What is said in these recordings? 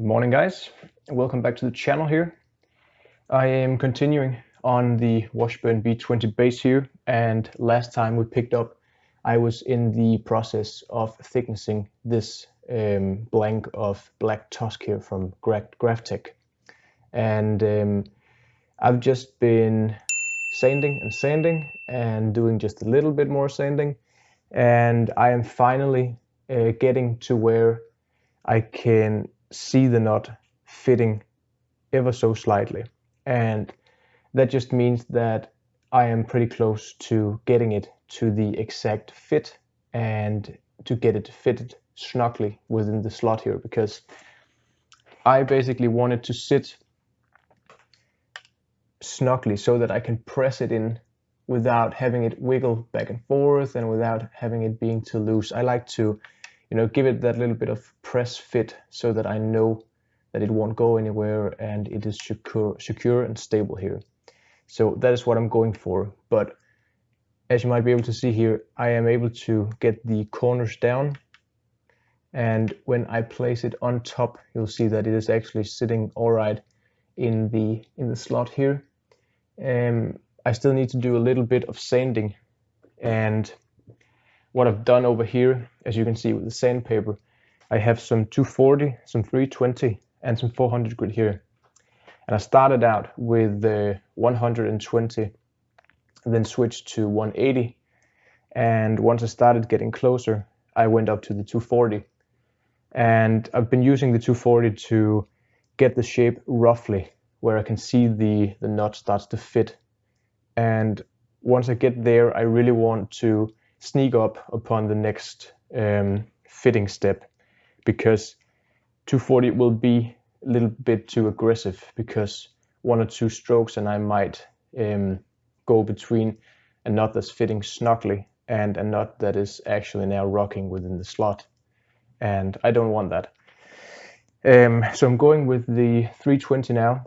Good morning, guys. Welcome back to the channel here. I am continuing on the Washburn B-20 base here, and last time we picked up, I was in the process of thicknessing this blank of black TUSQ here from Graphtec. And I've just been sanding and doing just a little bit more sanding, and I am finally getting to where I can see the knot fitting ever so slightly, and that just means that I am pretty close to getting it to the exact fit and to get it fitted snugly within the slot here, because I basically want it to sit snugly so that I can press it in without having it wiggle back and forth and without having it being too loose. I like to give it that little bit of press fit so that I know that it won't go anywhere and it is secure and stable here. So that is what I'm going for. But as you might be able to see here, I am able to get the corners down, and when I place it on top, you'll see that it is actually sitting all right in the slot here. I still need to do a little bit of sanding, and what I've done over here, as you can see with the sandpaper, I have some 240, some 320, and some 400 grit here. And I started out with the 120, then switched to 180. And once I started getting closer, I went up to the 240. And I've been using the 240 to get the shape roughly, where I can see the knot starts to fit. And once I get there, I really want to sneak up upon the next fitting step, because 240 will be a little bit too aggressive, because one or two strokes and I might go between a knot that's fitting snugly and a knot that is actually now rocking within the slot, and I don't want that. So I'm going with the 320 now,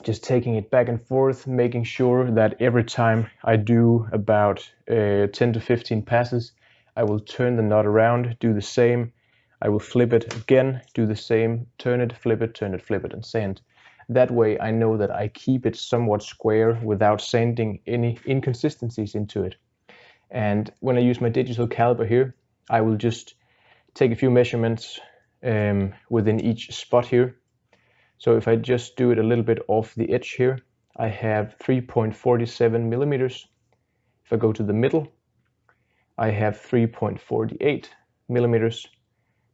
just taking it back and forth, making sure that every time I do about 10 to 15 passes, I will turn the knot around, do the same. I will flip it again, do the same, turn it, flip it, and sand. That way I know that I keep it somewhat square without sanding any inconsistencies into it. And when I use my digital caliper here, I will just take a few measurements within each spot here. So if I just do it a little bit off the edge here, I have 3.47 millimeters. If I go to the middle, I have 3.48 millimeters.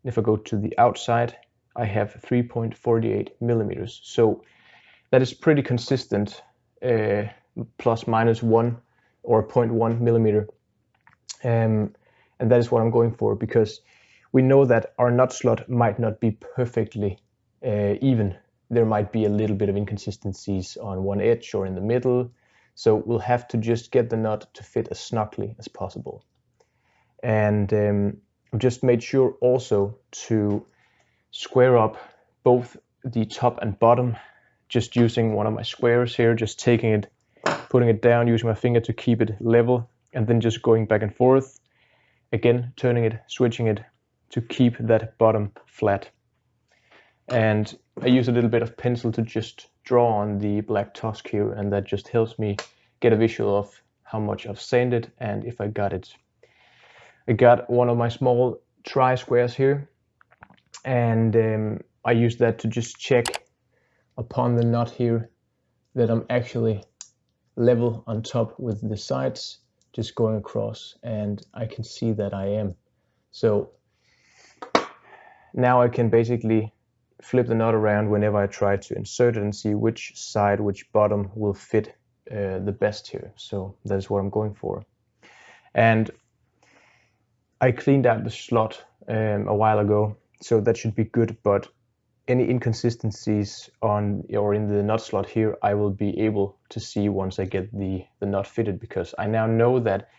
If I go to the outside, I have 3.48 millimeters. So that is pretty consistent, plus minus 1 or 0.1 millimeter. And that is what I'm going for, because we know that our knot slot might not be perfectly even. There might be a little bit of inconsistencies on one edge or in the middle. So we'll have to just get the knot to fit as snugly as possible. And I've just made sure also to square up both the top and bottom, just using one of my squares here, just taking it, putting it down, using my finger to keep it level, and then just going back and forth, again turning it, switching it to keep that bottom flat. And I use a little bit of pencil to just draw on the black TUSQ here, and that just helps me get a visual of how much I've sanded and if I got it. I got one of my small tri-squares here, and I use that to just check upon the knot here that I'm actually level on top with the sides, just going across, and I can see that I am. So now I can basically flip the knot around whenever I try to insert it and see which side, which bottom will fit the best here. So that is what I'm going for. And I cleaned out the slot a while ago, so that should be good, but any inconsistencies on or in the knot slot here, I will be able to see once I get the knot fitted, because I now know that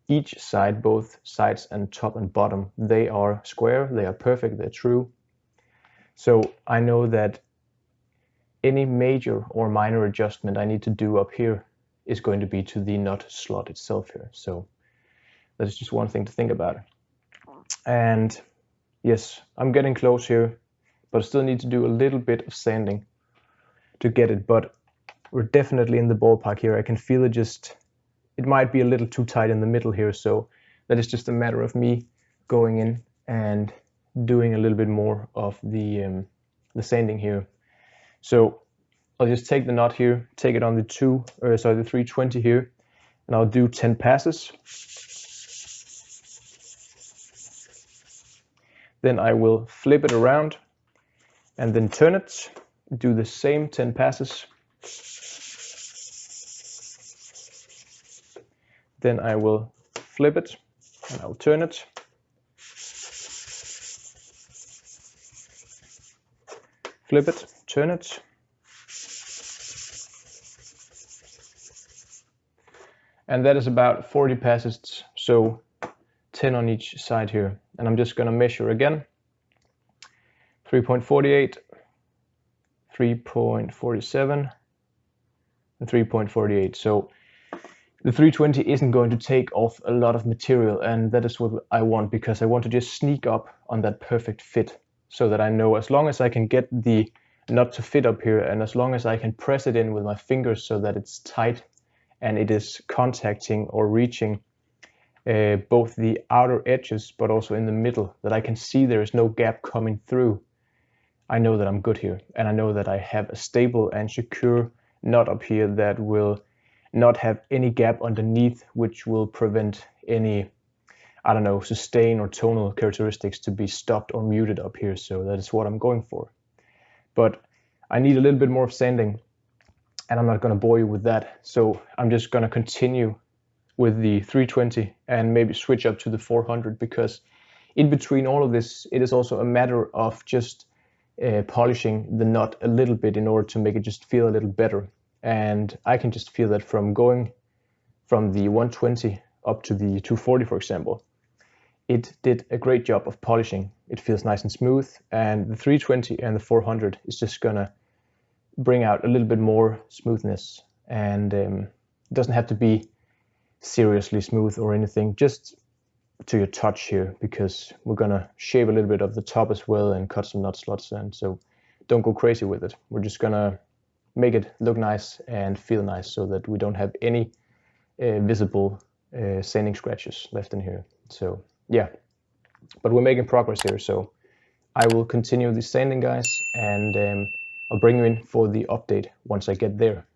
each side, both sides and top and bottom, they are square, they are perfect, they're true. So I know that any major or minor adjustment I need to do up here is going to be to the knot slot itself here. So that is just one thing to think about. And yes, I'm getting close here. but I still need to do a little bit of sanding to get it. But we're definitely in the ballpark here. I can feel it it might be a little too tight in the middle here, so that is just a matter of me going in and doing a little bit more of the sanding here. So I'll just take the knot here, take it on the 320 here, and I'll do 10 passes. Then I will flip it around and then turn it, do the same 10 passes. Then I will flip it and I'll turn it. Flip it, turn it. And that is about 40 passes, so 10 on each side here. And I'm just going to measure again. 3.48, 3.47, and 3.48. So the 320 isn't going to take off a lot of material, and that is what I want, because I want to just sneak up on that perfect fit, so that I know as long as I can get the nut to fit up here, and as long as I can press it in with my fingers so that it's tight and it is contacting or reaching both the outer edges but also in the middle, that I can see there is no gap coming through, I know that I'm good here, and I know that I have a stable and secure nut up here that will not have any gap underneath, which will prevent any, I don't know, sustain or tonal characteristics to be stopped or muted up here. So that is what I'm going for. But I need a little bit more of sanding, and I'm not going to bore you with that. So I'm just going to continue with the 320 and maybe switch up to the 400, because in between all of this, it is also a matter of just polishing the nut a little bit in order to make it just feel a little better. And I can just feel that from going from the 120 up to the 240, for example, it did a great job of polishing. It feels nice and smooth, and the 320 and the 400 is just gonna bring out a little bit more smoothness. And it doesn't have to be seriously smooth or anything, just to your touch here, because we're gonna shave a little bit of the top as well and cut some nut slots, and so don't go crazy with it. We're just gonna make it look nice and feel nice, so that we don't have any visible sanding scratches left in here. So yeah, but we're making progress here, so I will continue the sanding, guys, and I'll bring you in for the update once I get there.